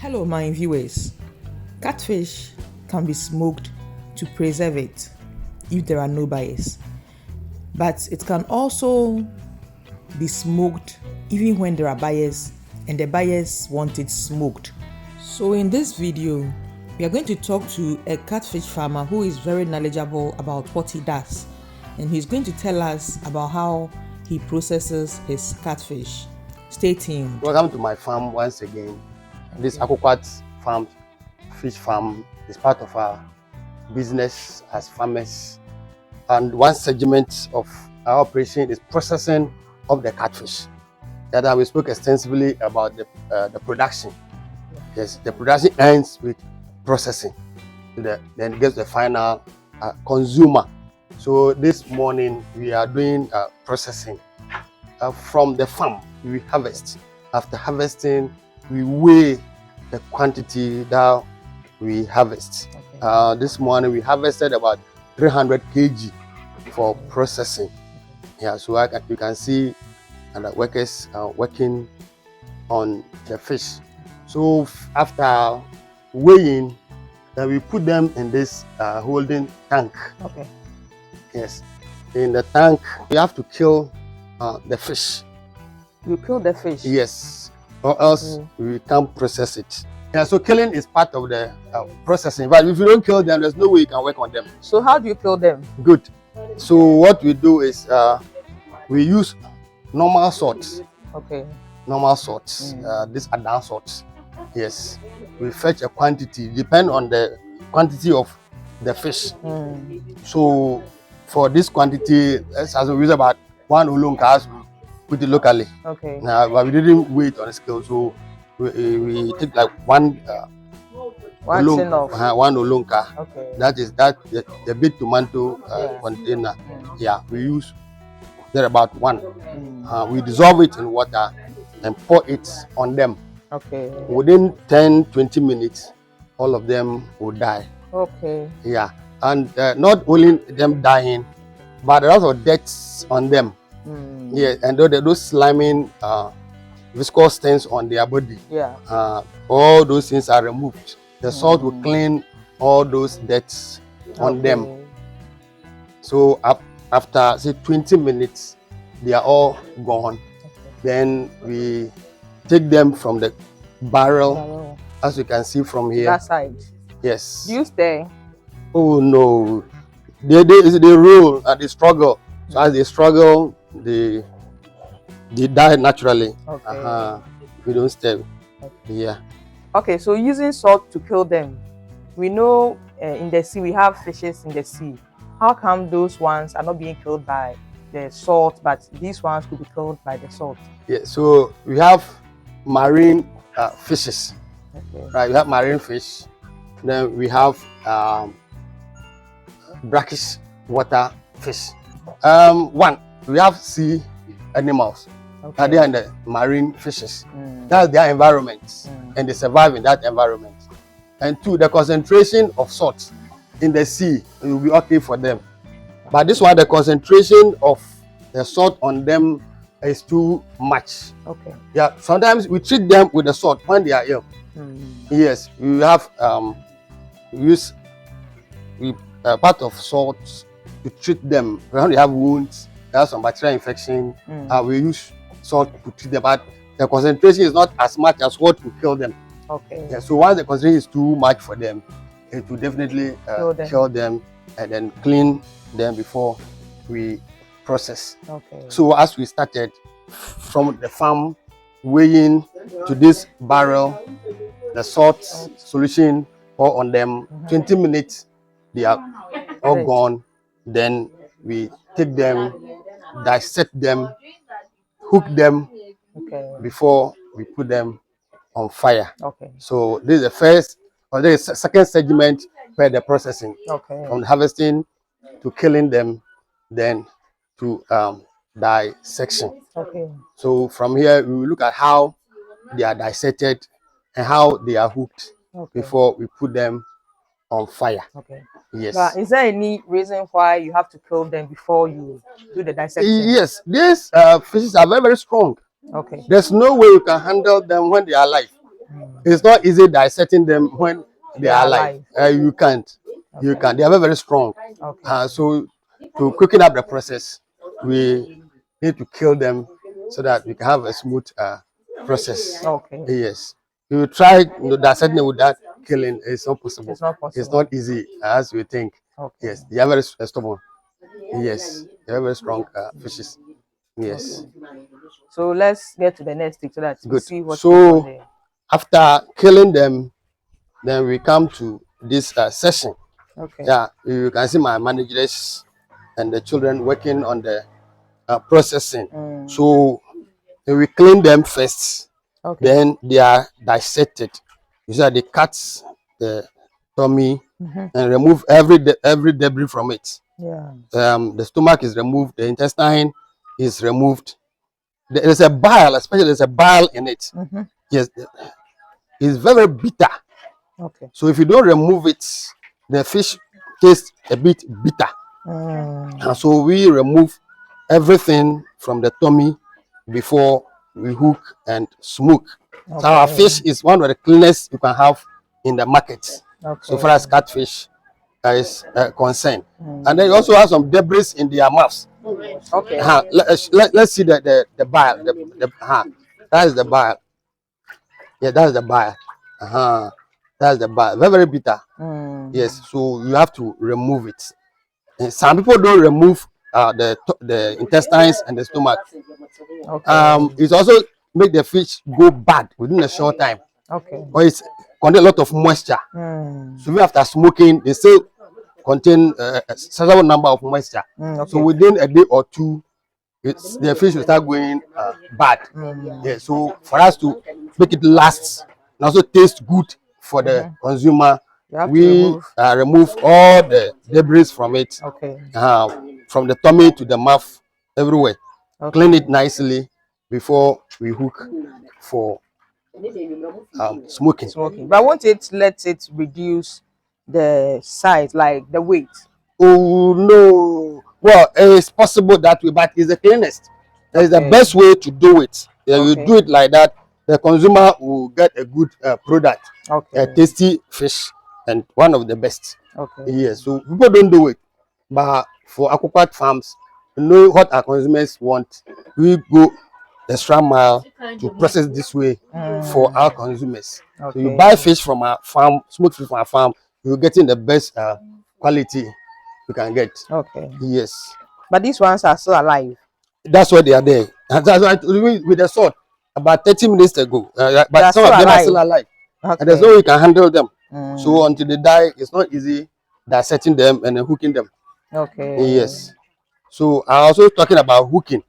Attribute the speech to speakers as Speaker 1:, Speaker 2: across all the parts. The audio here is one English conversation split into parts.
Speaker 1: Hello, my viewers. Catfish can be smoked to preserve it if there are no buyers, but it can also be smoked even when there are buyers and the buyers want it smoked. So in this video, we are going to talk to a catfish farmer who is very knowledgeable about what he does, and he's going to tell us about how he processes his catfish. Stay tuned.
Speaker 2: Welcome to my farm once again. This aquaquat farm, fish farm, is part of our business as farmers. And one segment of our operation is processing of the catfish. That we spoke extensively about the production. Yes, the production ends with processing. Then it gets the final consumer. So this morning we are doing processing from the farm. We harvest. After harvesting, we weigh the quantity that we harvest. Okay. This morning we harvested about 300 kg for processing. Yeah, so you can see and the workers working on the fish. So after weighing, then we put them in this holding tank. Okay. Yes, in the tank we have to kill the fish.
Speaker 1: You kill the fish?
Speaker 2: Yes, or else we can't process it. Yeah, so killing is part of the processing. But if you don't kill them, there's no way you can work on them.
Speaker 1: So how do you kill them?
Speaker 2: Good. So what we do is we use normal salt. Okay. Normal salt. These are down salts. Yes. We fetch a quantity, depend on the quantity of the fish. So for this quantity, as we use about 1 olonka. Put it locally. Okay. Now, but we didn't wait on a scale, so we take like one olonka. Okay. That is the big tomato container. Yeah, we use there about one. We dissolve it in water and pour it on them. Okay. Within 10-20 minutes, all of them will die. Okay. Yeah, and not only them dying, but there are also deaths on them. Yeah, and those sliming viscous things on their body. Yeah. All those things are removed. The salt will clean all those deaths on them. So after say 20 minutes, they are all gone. Then we take them from the barrel, as you can see from here.
Speaker 1: That side.
Speaker 2: Yes.
Speaker 1: Do you stay?
Speaker 2: Oh no, they roll and they struggle. So as they struggle, they die naturally. Okay. We don't stay. Okay. Yeah.
Speaker 1: Okay, so using salt to kill them, we know in the sea we have fishes in the sea. How come those ones are not being killed by the salt, but these ones could be killed by the salt?
Speaker 2: Yeah. So we have marine fishes. Okay. Right. We have marine fish. Then we have brackish water fish. We have sea animals. Okay. They are in the marine fishes. That's their environment, and they survive in that environment. And two, the concentration of salt in the sea will be okay for them. But this one, the concentration of the salt on them is too much. Okay. Yeah. Sometimes we treat them with the salt when they are ill. Yes, we have part of salt to treat them when they have wounds. They have some bacterial infection. We use salt to treat them, but the concentration is not as much as what will kill them. Okay. Yeah, so once the concentration is too much for them, it will definitely kill them and then clean them before we process. Okay. So as we started from the farm, weighing to this barrel, the salt solution pour on them. 20 minutes, they are all gone. Then we take them, dissect them, hook them before we put them on fire. Okay. So this is the first, or this is the second segment where the processing. Okay. From harvesting to killing them, then to dissection. Okay. So from here we will look at how they are dissected and how they are hooked before we put them on fire. Okay. Yes.
Speaker 1: But is there any reason why you have to kill them before you do the dissection?
Speaker 2: Yes. These fishes are very, very strong.
Speaker 1: Okay.
Speaker 2: There's no way you can handle them when they are alive. It's not easy dissecting them when they are alive. You can't.
Speaker 1: Okay.
Speaker 2: You can't. They are very, very strong.
Speaker 1: Okay.
Speaker 2: So to quicken up the process, we need to kill them so that we can have a smooth process.
Speaker 1: Okay.
Speaker 2: Yes. You try dissecting them without killing. It's not possible.
Speaker 1: It's not possible.
Speaker 2: It's not easy as we think.
Speaker 1: Okay.
Speaker 2: Yes. They are very stubborn. Yes. They are very strong fishes. Yes.
Speaker 1: So let's get to the next stage so that we
Speaker 2: Good.
Speaker 1: see what
Speaker 2: So after killing them, then we come to this session.
Speaker 1: Okay.
Speaker 2: Yeah, you can see my managers and the children working on the processing. So we clean them first.
Speaker 1: Okay.
Speaker 2: Then they are dissected. You see, they cut the tummy and remove every debris from it.
Speaker 1: Yeah.
Speaker 2: The stomach is removed. The intestine is removed. There's a bile, especially there's a bile in it. Yes, it's very bitter.
Speaker 1: Okay.
Speaker 2: So if you don't remove it, the fish tastes a bit bitter. And so we remove everything from the tummy before we hook and smoke. Okay. So our fish is one of the cleanest you can have in the market. Okay. So far as catfish is concerned. And then you also have some debris in their mouths.
Speaker 1: Okay.
Speaker 2: Let's see the bile. That is the bile. Yeah, that's the bile. That's the bile. Very, very bitter. Yes, so you have to remove it. And some people don't remove the intestines and the stomach. Okay. It also make the fish go bad within a short time. Okay. But it's contain a lot of moisture. So even after smoking, they still contain a certain number of moisture. Okay. So within a day or two, the fish will start going bad. Yeah. So for us to make it last and also taste good for the consumer, we remove all the debris from it. Okay. From the tummy to the mouth, everywhere. Okay. Clean it nicely before we hook for smoking.
Speaker 1: But won't it let it reduce the size, like the weight?
Speaker 2: Oh no. Well, it's possible that way, but it's the cleanest. That is the best way to do it. You do it like that, the consumer will get a good product, a tasty fish, and one of the best. Okay. Yes. So people don't do it, but for aquaculture farms, you know what our consumers want. We go the extra mile to process this way for our consumers. Okay. So you buy fish from our farm, smoked fish from our farm, you're getting the best quality you can get. Okay. Yes.
Speaker 1: But these ones are still alive.
Speaker 2: That's why they are there. And that's why with the salt about 30 minutes ago. But some of them are still alive. Okay. And there's no way you can handle them. So until they die, it's not easy dissecting them and then hooking them. Okay. Yes. So I also talking about hooking.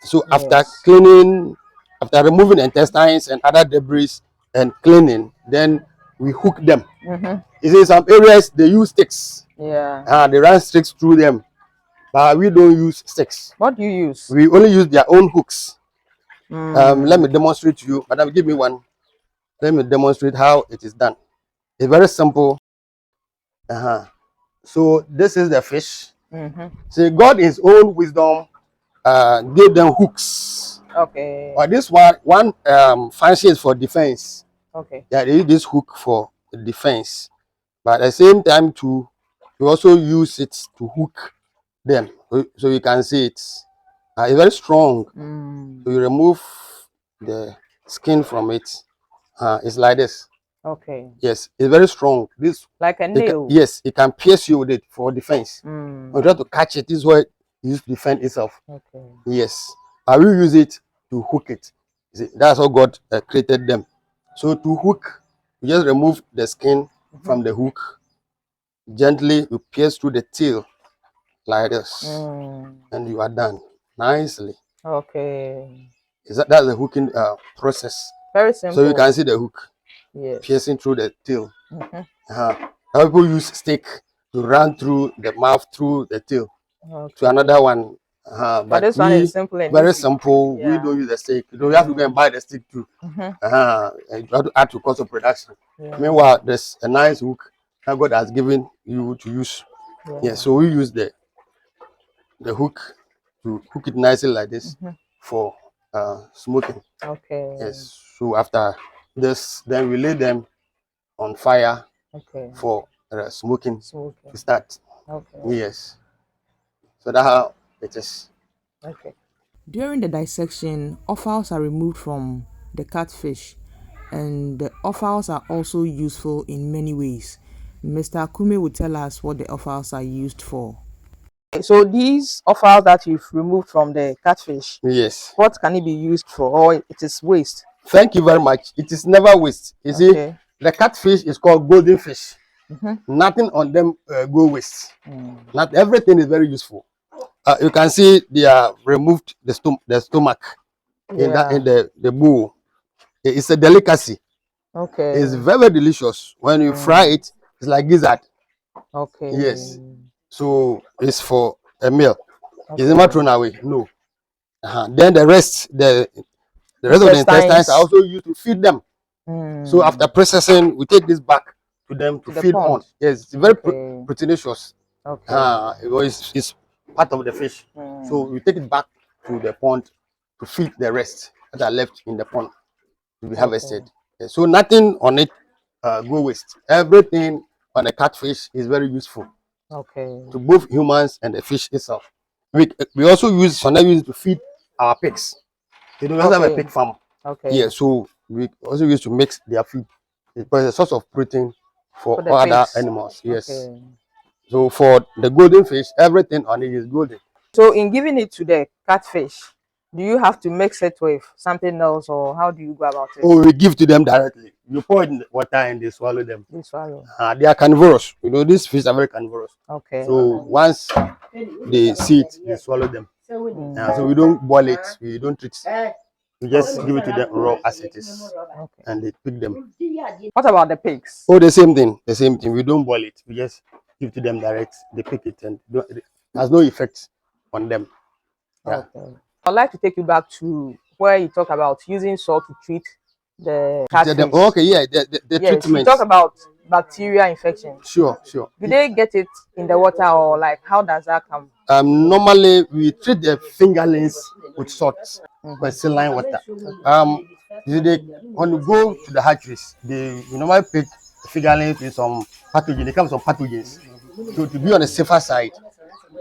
Speaker 2: So after cleaning, after removing the intestines and other debris and cleaning, then we hook them. You see, some areas they use sticks. Yeah. They run sticks through them. But we don't use sticks.
Speaker 1: What do you use?
Speaker 2: We only use their own hooks. Let me demonstrate to you. Madam, give me one. Let me demonstrate how it is done. It's very simple. So this is the fish. So God in his own wisdom gave them hooks. Okay. But this one function is for defense. Okay. Yeah, they use this hook for defense. But at the same time too, you also use it to hook them. So you can see it's very strong. So you remove the skin from it. It's like this. Okay. Yes, it's very strong. This
Speaker 1: like a nail.
Speaker 2: Yes, it can pierce you with it for defense. When you try to catch it, this is what it used to defend itself. Okay. Yes, I will use it to hook it. See, that's how God created them. So to hook, you just remove the skin from the hook. Gently, you pierce through the tail like this, and you are done nicely. Okay. That's the hooking process.
Speaker 1: Very simple.
Speaker 2: So you can see the hook piercing through the tail. Now people use stick to run through the mouth, through the tail to another one.
Speaker 1: But this one is simple and
Speaker 2: very
Speaker 1: easy.
Speaker 2: Simple. Yeah. We don't use the stick. You don't have to go and buy the stick too. And you have to add to cost of production. Yeah. Meanwhile, there's a nice hook that God has given you to use. Yeah. So we use the hook to hook it nicely like this for smoking. Okay. Yes. So after Then we lay them on fire
Speaker 1: Okay.
Speaker 2: for smoking
Speaker 1: Smoking.
Speaker 2: to start.
Speaker 1: Okay.
Speaker 2: Yes. So that's how it is.
Speaker 1: Okay. During the dissection, offals are removed from the catfish, and the offals are also useful in many ways. Mr. Akume will tell us what the offals are used for. So these offals that you've removed from the catfish,
Speaker 2: Yes.
Speaker 1: what can it be used for, or it is waste?
Speaker 2: Thank you very much. It is never waste. You see,
Speaker 1: Okay.
Speaker 2: the catfish is called golden fish.
Speaker 1: Mhm.
Speaker 2: Nothing on them go waste. Not everything is very useful. You can see they are removed the stomach in the bowl. It's a delicacy.
Speaker 1: Okay.
Speaker 2: It's very, very delicious. When you fry it, it's like gizzard.
Speaker 1: Okay.
Speaker 2: Yes. So it's for a meal. It's
Speaker 1: Okay.
Speaker 2: never thrown away. No. Then the rest, the rest of the intestines are also used to feed them. So after processing, we take this back to them to feed on. Yes, it's very proteinaceous. It's part of the fish. So we take it back to the pond to feed the rest that are left in the pond to be harvested. So nothing on it go waste. Everything on the catfish is very useful to both humans and the fish itself. We also sometimes use it to feed our pigs. We also have a pig farm. Yeah, so we also use to mix their feed because it's a source of protein for other animals. Yes. So for the golden fish, everything on it is golden. So in giving it to the catfish, do you have to mix it with something else, or how do you go about it? Oh, we give to them directly. You pour it in the water and they swallow them. They swallow. They are carnivorous. You know, these fish are very carnivorous. Okay. So once they see it, they swallow them. So we don't boil it. We don't treat. We just give it to them raw as it is, and they pick them. What about the pigs? Oh, the same thing. The same thing. We don't boil it. We just give to them direct. They pick it, and it has no effect on them. Yeah. Okay. I'd like to take you back to where you talk about using salt to treat the catfish. Okay, yeah, the treatment. You talk about bacteria infection. Sure. Do they get it in the water, or like how does that come? Normally we treat the fingerlings with salt, with saline water. When you go to the hatcheries, we normally pick fingerlings with some pathogens. They come with some pathogens. So to be on the safer side,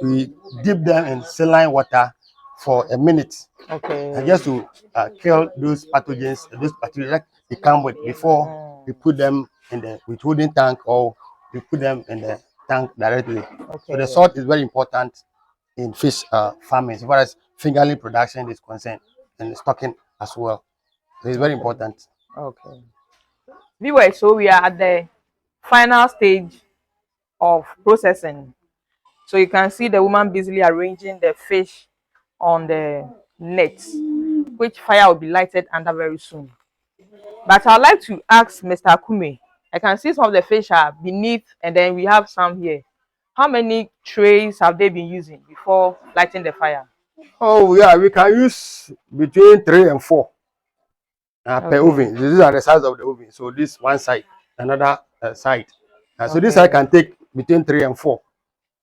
Speaker 2: we dip them in saline water for a minute. Okay. And just to kill those pathogens, those bacteria that they come with before we put them in the withholding tank, or we put them in the tank directly. Okay. So the salt is very important in fish farming as far as fingerling production is concerned, and stocking as well. So it's very important. Okay. Viewers, so we are at the final stage of processing. So you can see the woman busily arranging the fish on the nets, which fire will be lighted under very soon. But I'd like to ask Mr. Akume. I can see some of the fish are beneath, and then we have some here. How many trays have they been using before lighting the fire? Oh yeah, we can use between 3 and 4 per oven. These are the size of the oven. So this one side, another side. So this side can take between 3 and 4.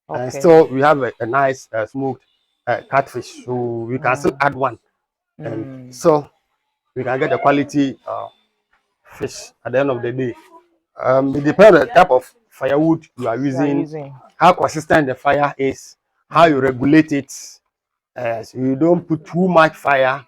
Speaker 2: And still we have a nice smoked catfish. So we can still add one, and so we can get a quality fish at the end of the day. It depends on the type of firewood you are using, how consistent the fire is, how you regulate it. So you don't put too much fire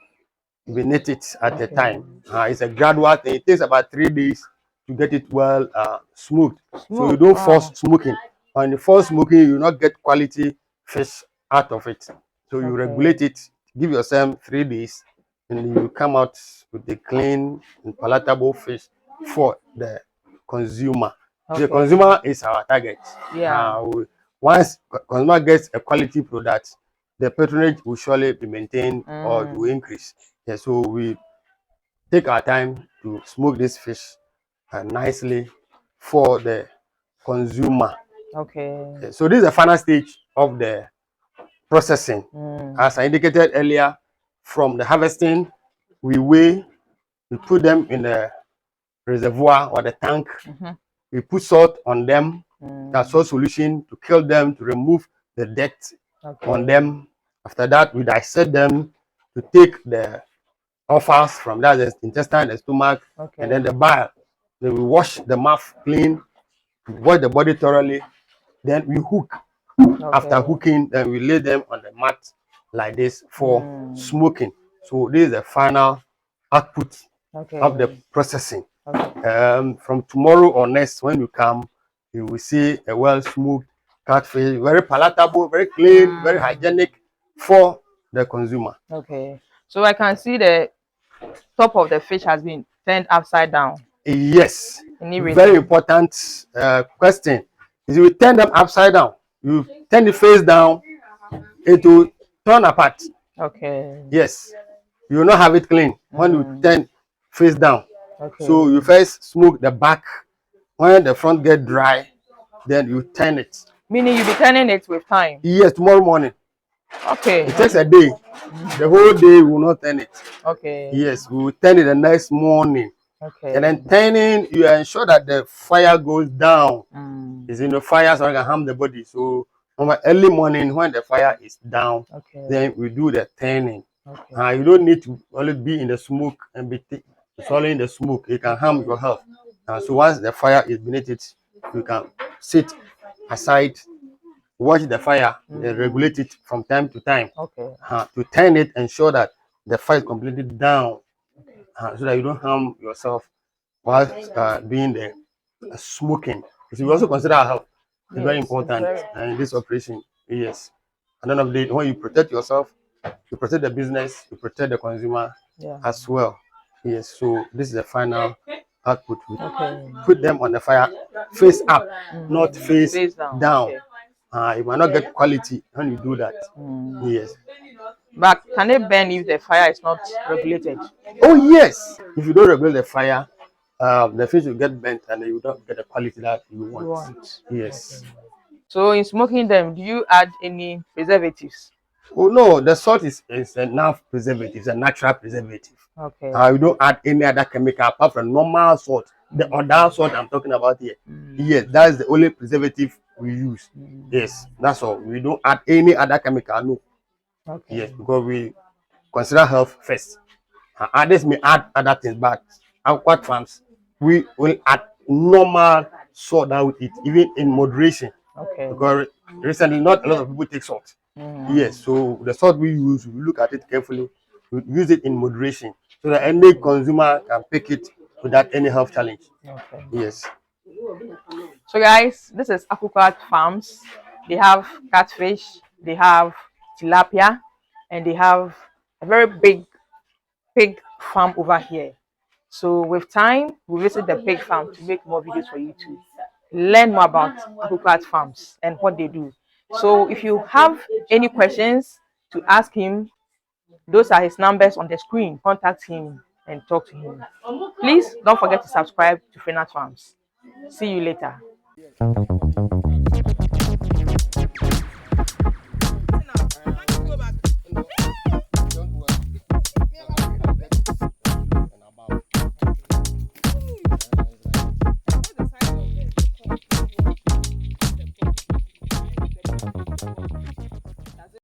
Speaker 2: beneath it at a time. It's a gradual thing. It takes about 3 days to get it well smoked. So you don't force smoking. On the force smoking, you will not get quality fish out of it. So you regulate it, give yourself 3 days, and you come out with a clean and palatable fish for the consumer. The consumer is our target. Yeah. Once consumer gets a quality product, the patronage will surely be maintained or will increase. Yeah, so we take our time to smoke this fish nicely for the consumer. Okay. Yeah, so this is the final stage of the processing. As I indicated earlier, from the harvesting, we weigh, we put them in the reservoir or the tank. We put salt on them, that salt solution to kill them, to remove the dirt on them. After that, we dissect them to take the offals from that, the intestine, the stomach,
Speaker 1: Okay.
Speaker 2: and then the bile. Then we wash the mouth clean, wash the body thoroughly. Then we hook. After
Speaker 1: Okay.
Speaker 2: hooking, then we lay them on the mat like this for smoking. So this is the final output
Speaker 1: Okay.
Speaker 2: of the processing.
Speaker 1: Okay.
Speaker 2: From tomorrow or next, when you come, you will see a well smoked catfish, very palatable, very clean, very hygienic for the consumer.
Speaker 1: Okay. So I can see the top of the fish has been turned upside down.
Speaker 2: Yes,
Speaker 1: Any reason?
Speaker 2: very important question. Is you turn them upside down. You turn the face down, it will turn apart.
Speaker 1: Okay.
Speaker 2: Yes, you will not have it clean when you turn face down.
Speaker 1: Okay.
Speaker 2: So you first smoke the back. When the front get dry, then you turn it.
Speaker 1: Meaning you be turning it with time?
Speaker 2: Yes, tomorrow morning.
Speaker 1: Okay.
Speaker 2: It takes a day. The whole day we will not turn it.
Speaker 1: Okay.
Speaker 2: Yes, we will turn it the next morning.
Speaker 1: Okay.
Speaker 2: And then turning, you ensure that the fire goes down. It's in the fire so it can harm the body. So early morning when the fire is down, then we do the turning. You don't need to only be in the smoke and be swallowing the smoke. It can harm your health. So once the fire is beneath it, you can sit aside, watch the fire, and regulate it from time to time. To turn it, ensure that the fire is completely down, so that you don't harm yourself while doing the smoking. Because we also consider our health. It's very important in this operation. Yes. At the end of the day, when you protect yourself, you protect the business, you protect the consumer as well. Yes. So this is the final output. We put them on the fire, face up, not face down. You might not get quality when you do that. Yes.
Speaker 1: But can it burn if the fire is not regulated?
Speaker 2: Oh yes. If you don't regulate the fire, the fish will get burnt and you don't get the quality that you want. Yes.
Speaker 1: Okay. So in smoking them, do you add any preservatives?
Speaker 2: Oh no, the salt is a preservative, it's a natural preservative.
Speaker 1: Okay.
Speaker 2: You don't add any other chemical apart from normal salt. The other salt I'm talking about here. Yes, that is the only preservative we use. Yes, that's all. We don't add any other chemical. No.
Speaker 1: Okay.
Speaker 2: Yes, because we consider health first. Others may add other things, but aquatic farms we will add normal salt that we eat, even in moderation.
Speaker 1: Okay.
Speaker 2: Because recently, not a lot of people take salt. Yes, so the salt we use, we look at it carefully. We use it in moderation so that any consumer can pick it without any health challenge.
Speaker 1: Okay.
Speaker 2: Yes.
Speaker 1: So guys, this is Aquacat Farms. They have catfish, they have tilapia, and they have a very big pig farm over here. So with time, we'll visit the pig farm to make more videos for you to learn more about Aquacat Farms and what they do. So if you have any questions to ask him, those are his numbers on the screen. Contact him and talk to him. Please don't forget to subscribe to Frenat Farms. See you later.